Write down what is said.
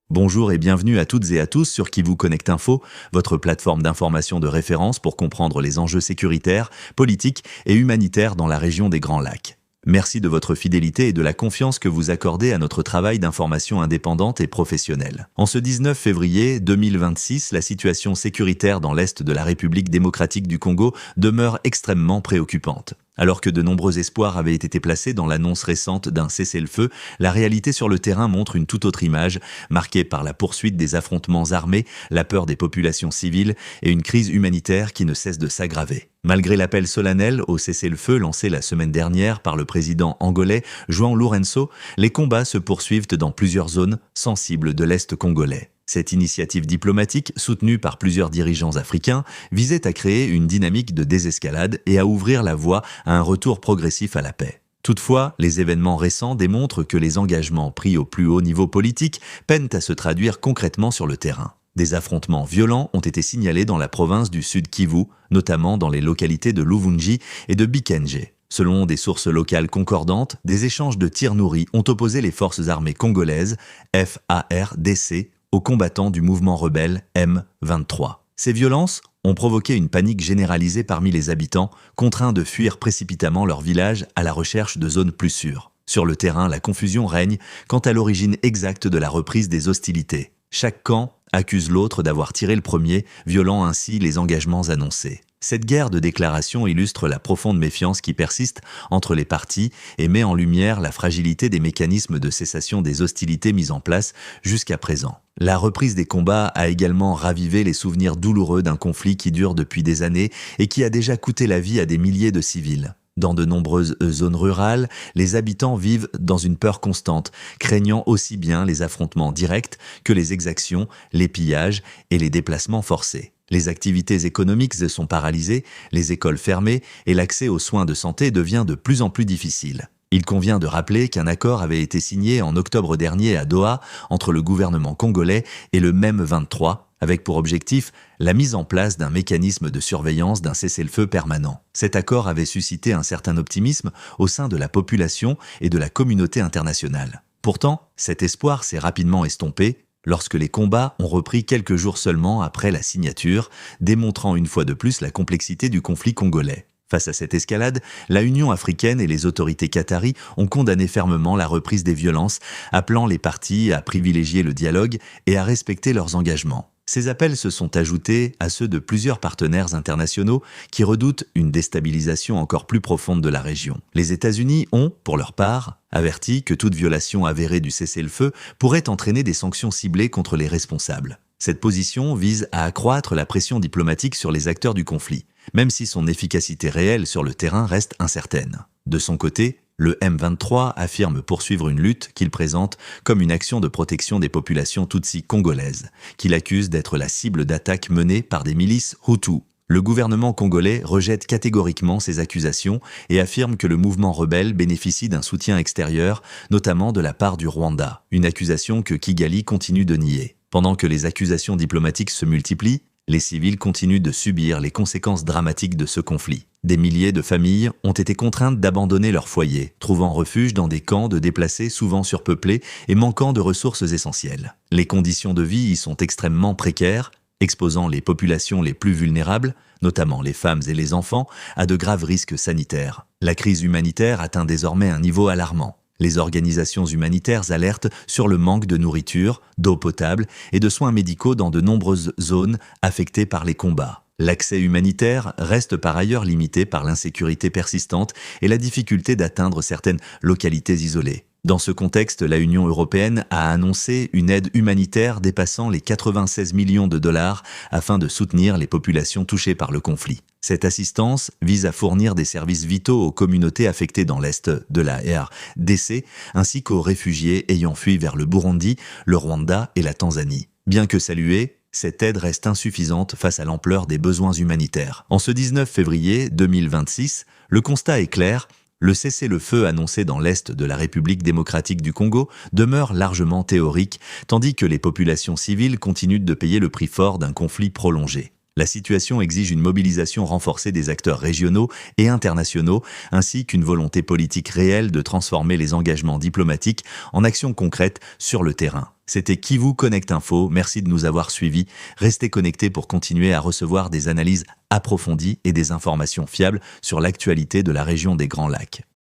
Bonjour et bienvenue à toutes et à tous sur Qui vous connecte info, votre plateforme d'information de référence pour comprendre les enjeux sécuritaires, politiques et humanitaires dans la région des Grands Lacs. Merci de votre fidélité et de la confiance que vous accordez à notre travail d'information indépendante et professionnelle. En ce 19 février 2026, la situation sécuritaire dans l'Est de la République démocratique du Congo demeure extrêmement préoccupante. Alors que de nombreux espoirs avaient été placés dans l'annonce récente d'un cessez-le-feu, la réalité sur le terrain montre une toute autre image, marquée par la poursuite des affrontements armés, la peur des populations civiles et une crise humanitaire qui ne cesse de s'aggraver. Malgré l'appel solennel au cessez-le-feu lancé la semaine dernière par le président angolais João Lourenço, les combats se poursuivent dans plusieurs zones sensibles de l'Est congolais. Cette initiative diplomatique, soutenue par plusieurs dirigeants africains, visait à créer une dynamique de désescalade et à ouvrir la voie à un retour progressif à la paix. Toutefois, les événements récents démontrent que les engagements pris au plus haut niveau politique peinent à se traduire concrètement sur le terrain. Des affrontements violents ont été signalés dans la province du Sud Kivu, notamment dans les localités de Luvungi et de Bikenje. Selon des sources locales concordantes, des échanges de tirs nourris ont opposé les forces armées congolaises, FARDC, aux combattants du mouvement rebelle M23. Ces violences ont provoqué une panique généralisée parmi les habitants, contraints de fuir précipitamment leur village à la recherche de zones plus sûres. Sur le terrain, la confusion règne quant à l'origine exacte de la reprise des hostilités. Chaque camp accuse l'autre d'avoir tiré le premier, violant ainsi les engagements annoncés. Cette guerre de déclaration illustre la profonde méfiance qui persiste entre les parties et met en lumière la fragilité des mécanismes de cessation des hostilités mis en place jusqu'à présent. La reprise des combats a également ravivé les souvenirs douloureux d'un conflit qui dure depuis des années et qui a déjà coûté la vie à des milliers de civils. Dans de nombreuses zones rurales, les habitants vivent dans une peur constante, craignant aussi bien les affrontements directs que les exactions, les pillages et les déplacements forcés. Les activités économiques sont paralysées, les écoles fermées et l'accès aux soins de santé devient de plus en plus difficile. Il convient de rappeler qu'un accord avait été signé en octobre dernier à Doha entre le gouvernement congolais et le M23, avec pour objectif la mise en place d'un mécanisme de surveillance d'un cessez-le-feu permanent. Cet accord avait suscité un certain optimisme au sein de la population et de la communauté internationale. Pourtant, cet espoir s'est rapidement estompé lorsque les combats ont repris quelques jours seulement après la signature, démontrant une fois de plus la complexité du conflit congolais. Face à cette escalade, la Union africaine et les autorités qataries ont condamné fermement la reprise des violences, appelant les parties à privilégier le dialogue et à respecter leurs engagements. Ces appels se sont ajoutés à ceux de plusieurs partenaires internationaux qui redoutent une déstabilisation encore plus profonde de la région. Les États-Unis ont, pour leur part, averti que toute violation avérée du cessez-le-feu pourrait entraîner des sanctions ciblées contre les responsables. Cette position vise à accroître la pression diplomatique sur les acteurs du conflit, même si son efficacité réelle sur le terrain reste incertaine. De son côté, le M23 affirme poursuivre une lutte qu'il présente comme une action de protection des populations tutsis congolaises, qu'il accuse d'être la cible d'attaques menées par des milices Hutus. Le gouvernement congolais rejette catégoriquement ces accusations et affirme que le mouvement rebelle bénéficie d'un soutien extérieur, notamment de la part du Rwanda, une accusation que Kigali continue de nier. Pendant que les accusations diplomatiques se multiplient, les civils continuent de subir les conséquences dramatiques de ce conflit. Des milliers de familles ont été contraintes d'abandonner leur foyer, trouvant refuge dans des camps de déplacés souvent surpeuplés et manquant de ressources essentielles. Les conditions de vie y sont extrêmement précaires, exposant les populations les plus vulnérables, notamment les femmes et les enfants, à de graves risques sanitaires. La crise humanitaire atteint désormais un niveau alarmant. Les organisations humanitaires alertent sur le manque de nourriture, d'eau potable et de soins médicaux dans de nombreuses zones affectées par les combats. L'accès humanitaire reste par ailleurs limité par l'insécurité persistante et la difficulté d'atteindre certaines localités isolées. Dans ce contexte, la Union européenne a annoncé une aide humanitaire dépassant les 96 millions de dollars afin de soutenir les populations touchées par le conflit. Cette assistance vise à fournir des services vitaux aux communautés affectées dans l'est de la RDC, ainsi qu'aux réfugiés ayant fui vers le Burundi, le Rwanda et la Tanzanie. Bien que saluée, cette aide reste insuffisante face à l'ampleur des besoins humanitaires. En ce 19 février 2026, le constat est clair. Le cessez-le-feu annoncé dans l'est de la République démocratique du Congo demeure largement théorique, tandis que les populations civiles continuent de payer le prix fort d'un conflit prolongé. La situation exige une mobilisation renforcée des acteurs régionaux et internationaux, ainsi qu'une volonté politique réelle de transformer les engagements diplomatiques en actions concrètes sur le terrain. C'était Kivu Connect Info, merci de nous avoir suivis. Restez connectés pour continuer à recevoir des analyses approfondies et des informations fiables sur l'actualité de la région des Grands Lacs.